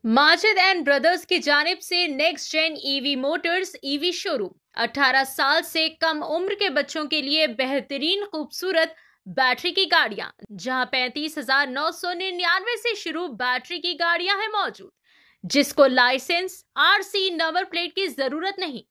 Majid and brothers की जानिब से next gen EV motors EV showroom 18 साल से कम उम्र के बच्चों के लिए बेहतरीन खूबसूरत बैटरी की गाड़ियां, जहां 35,999 से शुरू बैटरी की गाड़ियां हैं मौजूद, जिसको लाइसेंस आरसी नंबर प्लेट की जरूरत नहीं।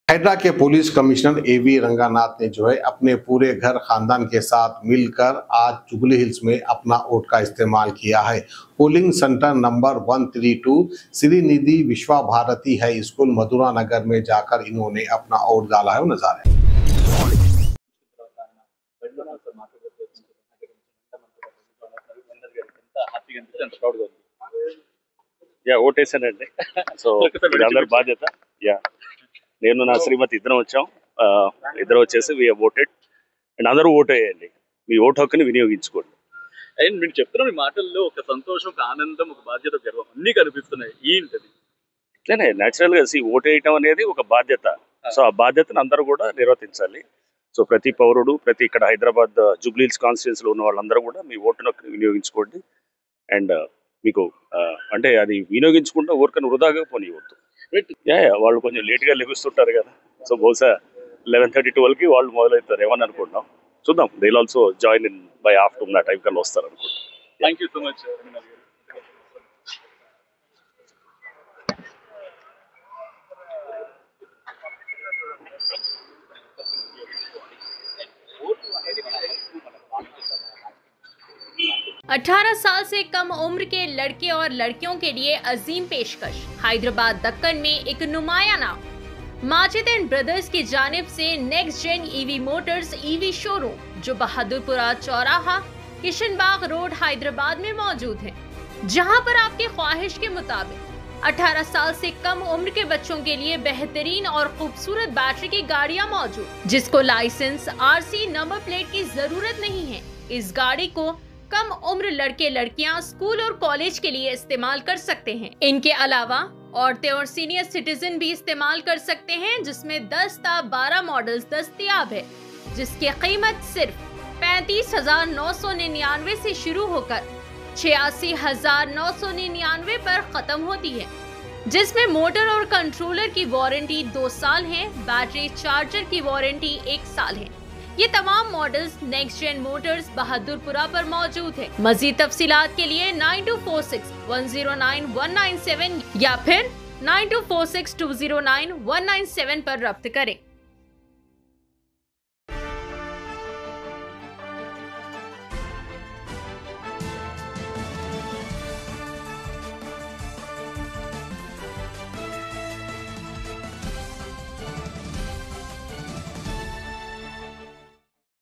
हैदरा के पुलिस कमिश्नर एवी रंगानाथ ने जो है अपने पूरे घर खानदान के साथ मिलकर आज जुबली हिल्स में अपना वोट का इस्तेमाल किया है। पोलिंग सेंटर नंबर 132 श्रीनिधि विश्वा भारती हाई स्कूल मधुरा नगर में जाकर इन्होंने अपना वोट डाला है। नजारे ఓటేసానండి. సో ఇదందరి బాధ్యత. నేను నా శ్రీమతి ఇద్దరం వచ్చాం. ఇద్దరు వచ్చేసి వి హావ్ ఓటెడ్ అండ్ అందరూ ఓటు వేయండి. మీ ఓటు హక్కుని వినియోగించుకోండి. అండ్ మీరు చెప్తున్న మీ మాటల్లో ఒక సంతోషం, ఒక ఆనందం, ఒక బాధ్యత, గర్వం అన్ని కనిపిస్తున్నాయి. ఏంటది? నేచురల్ గా ఓటు వేయటం అనేది ఒక బాధ్యత. సో ఆ బాధ్యతను అందరూ కూడా నిర్వర్తించాలి. సో ప్రతి పౌరుడు, ప్రతి ఇక్కడ హైదరాబాద్ జూబ్లీ హిల్స్ కాన్స్టిట్యుయెన్సీలో ఉన్న వాళ్ళందరూ కూడా మీ ఓటును వినియోగించుకోండి. అండ్ మీకు అంటే అది వినియోగించుకుంటే ఊరికని వృధాగా పోనివ్వద్దు. వాళ్ళు కొంచెం లేట్గా లెగుస్తుంటారు కదా. సో బహుశా 11:30-12కి వాళ్ళు మొదలవుతారు ఏమని అనుకుంటున్నాం. చూద్దాం. They will also join in by afternoon ఆ టైం కల్లా వస్తారు అనుకుంటున్నాం. Thank you so much. अठारह साल से कम उम्र के लड़के और लड़कियों के लिए अजीम पेशकश। हैदराबाद दक्कन में एक नुमाया नाम माजिद एंड ब्रदर्स की जानिब से next gen EV motors EV showroom, जो बहादुरपुरा चौराहा किशनबाग रोड हैदराबाद में मौजूद है, जहां पर आपकी ख्वाहिश के मुताबिक 18 साल से कम उम्र के बच्चों के लिए बेहतरीन और खूबसूरत बैटरी की गाड़ियां मौजूद, जिसको लाइसेंस आरसी नंबर प्लेट की जरूरत नहीं है। इस गाड़ी को कम उम्र लड़के लड़कियां स्कूल और कॉलेज के लिए इस्तेमाल कर सकते हैं। इनके अलावा औरतें और सीनियर सिटीजन भी इस्तेमाल कर सकते हैं, जिसमें 10 ता 12 मॉडल्स दस्तयाब है, जिसकी कीमत सिर्फ 35,999 से शुरू होकर 86,999 पर खत्म होती है, जिसमें मोटर और कंट्रोलर की वारंटी 2 साल है, बैटरी चार्जर की वारंटी 1 साल है। ये तमाम models next gen motors Bahadurpura पर मौजूद है। मजीद तफसीलात के लिए 9246109197 या फिर 9246209197 पर रब्त करें।